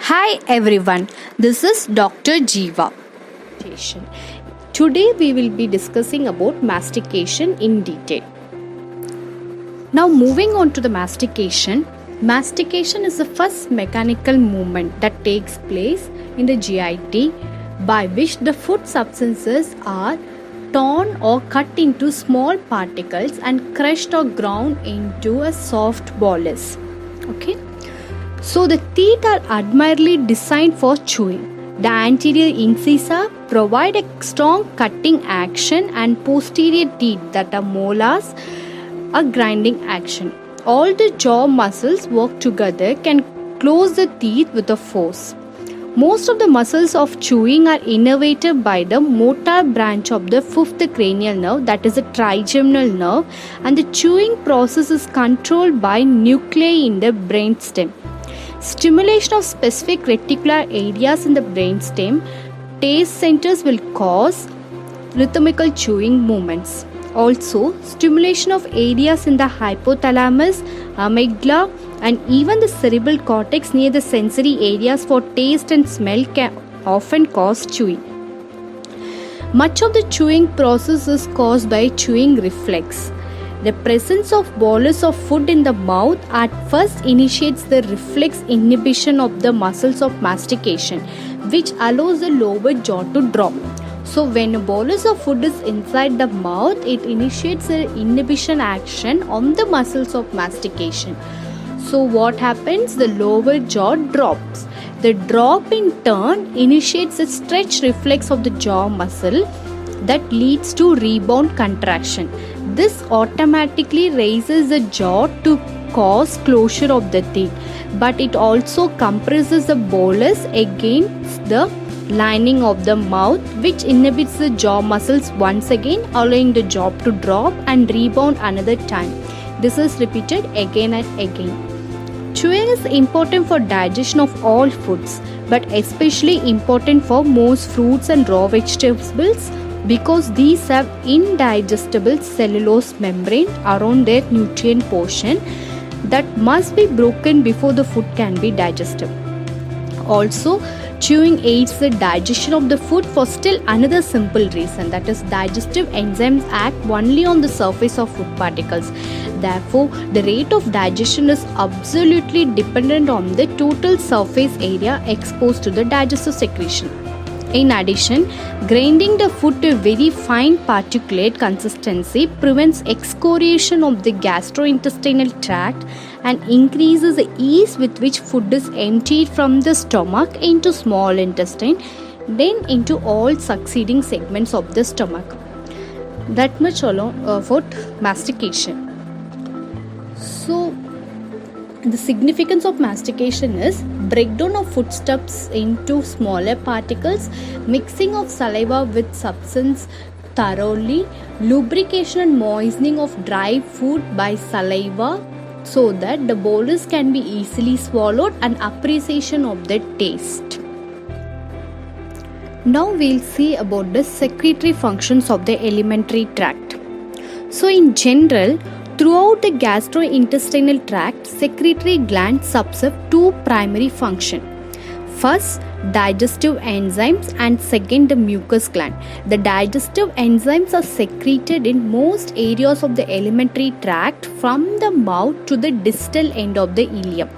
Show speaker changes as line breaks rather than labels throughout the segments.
Hi everyone, this is Dr. Jeeva. Today we will be discussing about mastication in detail. Now moving on to the mastication. Mastication is the first mechanical movement that takes place in the GIT by which the food substances are torn or cut into small particles and crushed or ground into a soft bolus. Okay. So the teeth are admirably designed for chewing. The anterior incisa provide a strong cutting action and posterior teeth that are molars a grinding action. All the jaw muscles work together can close the teeth with a force. Most of the muscles of chewing are innervated by the motor branch of the fifth cranial nerve, that is a trigeminal nerve, and the chewing process is controlled by nuclei in the brainstem. Stimulation of specific reticular areas in the brainstem taste centers will cause rhythmical chewing movements. Also, stimulation of areas in the hypothalamus, amygdala, and even the cerebral cortex near the sensory areas for taste and smell can often cause chewing. Much of the chewing process is caused by chewing reflex. The presence of bolus of food in the mouth at first initiates the reflex inhibition of the muscles of mastication, which allows the lower jaw to drop. So when a bolus of food is inside the mouth, it initiates the inhibition action on the muscles of mastication. So what happens? The lower jaw drops. The drop in turn initiates a stretch reflex of the jaw muscle that leads to rebound contraction. This automatically raises the jaw to cause closure of the teeth, but it also compresses the bolus against the lining of the mouth, which inhibits the jaw muscles once again, allowing the jaw to drop and rebound another time. This is repeated again and again. Chewing is important for digestion of all foods, but especially important for most fruits and raw vegetables, because these have indigestible cellulose membrane around their nutrient portion that must be broken before the food can be digested. Also, chewing aids the digestion of the food for still another simple reason, that is, digestive enzymes act only on the surface of food particles. Therefore, the rate of digestion is absolutely dependent on the total surface area exposed to the digestive secretion. In addition, grinding the food to a very fine particulate consistency prevents excoriation of the gastrointestinal tract and increases the ease with which food is emptied from the stomach into small intestine, then into all succeeding segments of the stomach. That much about mastication. So, the significance of mastication is breakdown of foodstuffs into smaller particles, mixing of saliva with substance thoroughly, lubrication and moistening of dry food by saliva so that the bolus can be easily swallowed, and appreciation of the taste. Now we'll see about the secretory functions of the alimentary tract. So in general, throughout the gastrointestinal tract, secretory glands subserve two primary functions. First, digestive enzymes, and second, the mucus gland. The digestive enzymes are secreted in most areas of the alimentary tract from the mouth to the distal end of the ileum.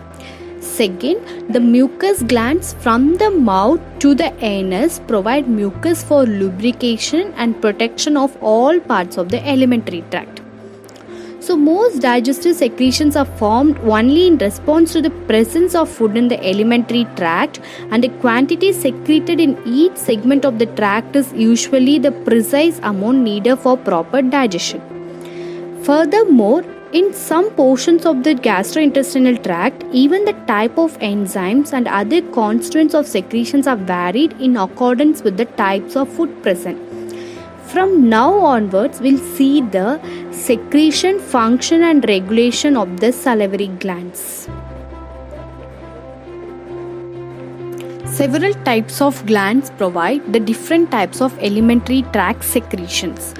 Second, the mucus glands from the mouth to the anus provide mucus for lubrication and protection of all parts of the alimentary tract. So most digestive secretions are formed only in response to the presence of food in the alimentary tract, and the quantity secreted in each segment of the tract is usually the precise amount needed for proper digestion. Furthermore, in some portions of the gastrointestinal tract, even the type of enzymes and other constituents of secretions are varied in accordance with the types of food present. From now onwards, we'll see the secretion, function and regulation of the salivary glands. Several types of glands provide the different types of alimentary tract secretions.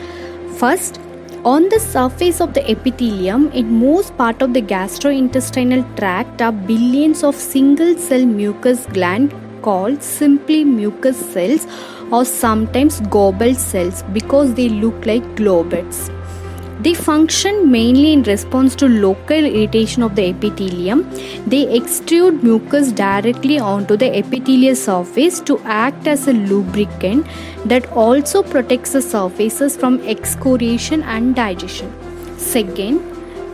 First, On the surface of the epithelium, in most part of the gastrointestinal tract are billions of single cell mucus glands called simply mucus cells or sometimes goblet cells because they look like globules. They function mainly in response to local irritation of the epithelium. They extrude mucus directly onto the epithelial surface to act as a lubricant that also protects the surfaces from excoriation and digestion. Second,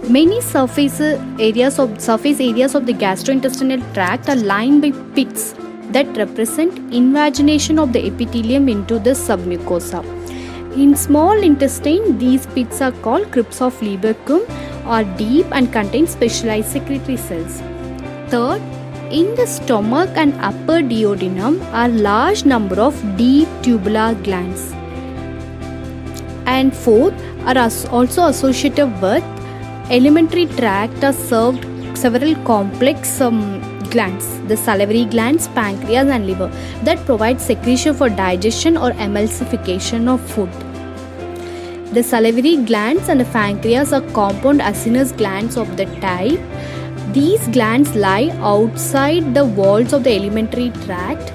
many surface areas of the gastrointestinal tract are lined by pits that represent invagination of the epithelium into the submucosa. In small intestine, these pits are called crypts of Lieberkühn, are deep and contain specialized secretory cells. Third, in the stomach and upper duodenum are large number of deep tubular glands. And fourth, are also associated with alimentary tract are served several complex glands, the salivary glands, pancreas and liver that provide secretion for digestion or emulsification of food. The salivary glands and the pancreas are compound acinous glands of the type. These glands lie outside the walls of the alimentary tract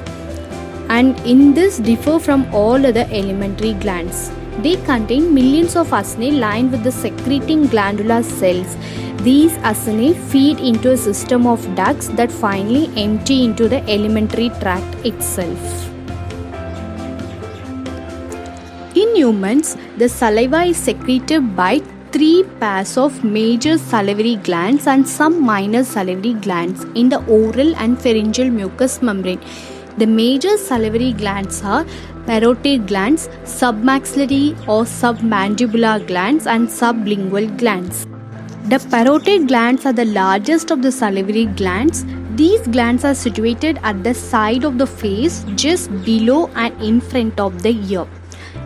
and in this differ from all other alimentary glands. They contain millions of acini lined with the secreting glandular cells. These acini feed into a system of ducts that finally empty into the alimentary tract itself. In humans, the saliva is secreted by 3 pairs of major salivary glands and some minor salivary glands in the oral and pharyngeal mucous membrane. The major salivary glands are parotid glands, submaxillary or submandibular glands and sublingual glands. The parotid glands are the largest of the salivary glands. These glands are situated at the side of the face, just below and in front of the ear.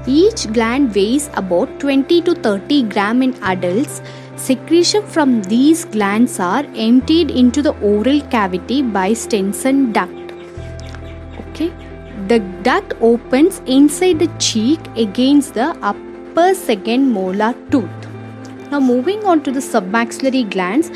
Each gland weighs about 20 to 30 gram in adults. Secretion from these glands are emptied into the oral cavity by Stenson duct. The duct opens inside the cheek against the upper second molar tooth. Now moving on to the submaxillary glands.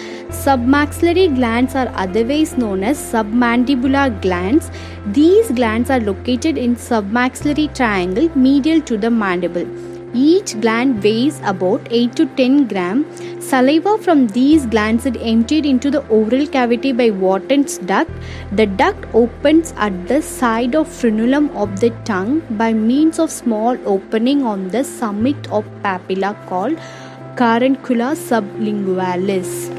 Submaxillary glands are otherwise known as submandibular glands. These glands are located in submaxillary triangle medial to the mandible. Each gland weighs about 8 to 10 gram. Saliva from these glands is emptied into the oral cavity by Wharton's duct. The duct opens at the side of frenulum of the tongue by means of small opening on the summit of papilla called caruncula sublingualis.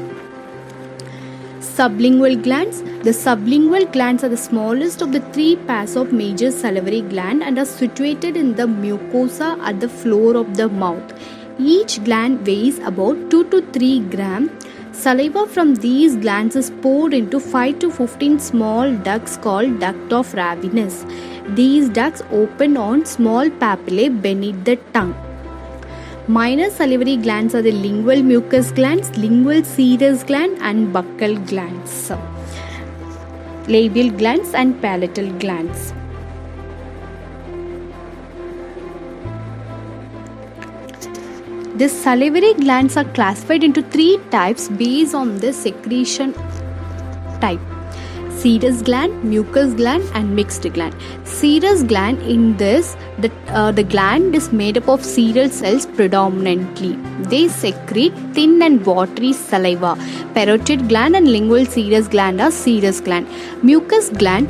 Sublingual glands. The sublingual glands are the smallest of the 3 pairs of major salivary glands and are situated in the mucosa at the floor of the mouth. Each gland weighs about 2 to 3 gram. Saliva from these glands is poured into 5 to 15 small ducts called duct of Ravinus. These ducts open on small papillae beneath the tongue. Minor salivary glands are the lingual mucus glands, lingual serous gland and buccal glands, labial glands and palatal glands. The salivary glands are classified into 3 types based on the secretion type: serous gland, mucus gland and mixed gland. Serous gland, in this the gland is made up of serial cells predominantly. They secrete thin and watery saliva. Parotid gland and lingual serous gland are serous gland. Mucus gland,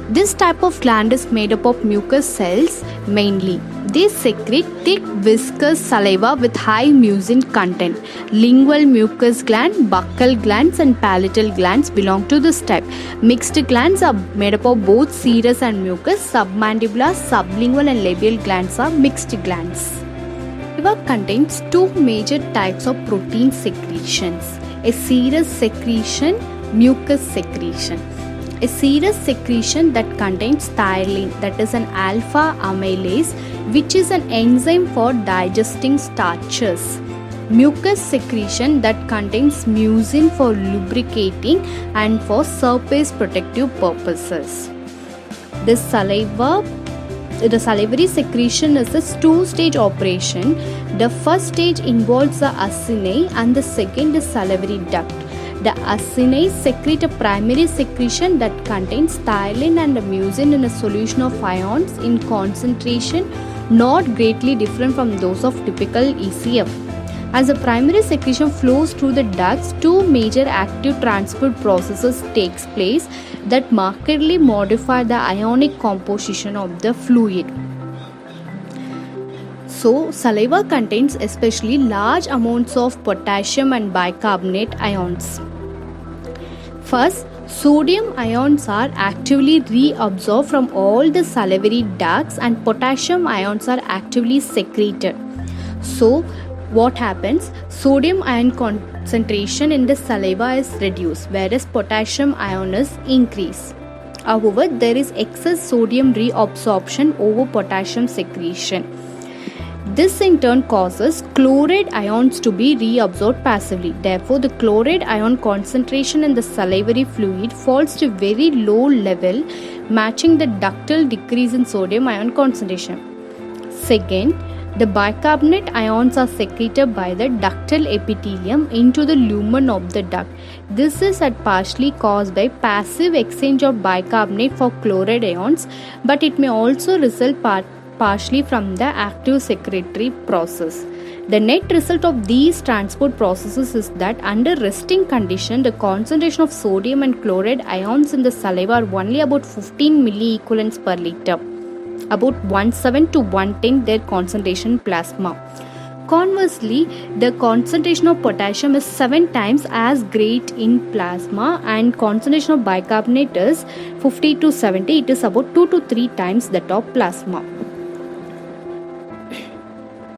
this type of gland is made up of mucus cells mainly. They secrete thick viscous saliva with high mucin content. Lingual mucus gland, buccal glands and palatal glands belong to this type. Mixed glands are made up of both serous and mucus. Submandibular, sublingual and labial glands are mixed glands. Liver contains 2 major types of protein secretions: a serous secretion, mucus secretion. A serous secretion that contains thiolin, that is an alpha amylase, which is an enzyme for digesting starches. Mucus secretion that contains mucin for lubricating and for surface protective purposes. The saliva the salivary secretion is a two-stage operation. The first stage involves the acini and the second is salivary duct. The acini secrete a primary secretion that contains ptyalin and mucin in a solution of ions in concentration not greatly different from those of typical ECF. As the primary secretion flows through the ducts, two major active transport processes takes place that markedly modify the ionic composition of the fluid. So, saliva contains especially large amounts of potassium and bicarbonate ions. First, sodium ions are actively reabsorbed from all the salivary ducts and potassium ions are actively secreted. So, what happens? Sodium ion concentration in the saliva is reduced, whereas potassium ion is increased. However, there is excess sodium reabsorption over potassium secretion. This in turn causes chloride ions to be reabsorbed passively. Therefore, the chloride ion concentration in the salivary fluid falls to very low level, matching the ductal decrease in sodium ion concentration. Second, the bicarbonate ions are secreted by the ductal epithelium into the lumen of the duct. This is partially caused by passive exchange of bicarbonate for chloride ions, but it may also result partially from the active secretory process. The net result of these transport processes is that under resting condition, the concentration of sodium and chloride ions in the saliva are only about 15 milliequivalents per liter, about 1.7 to 1.10 their concentration plasma. Conversely, the concentration of potassium is 7 times as great in plasma and concentration of bicarbonate is 50 to 70. It is about 2 to 3 times that of plasma.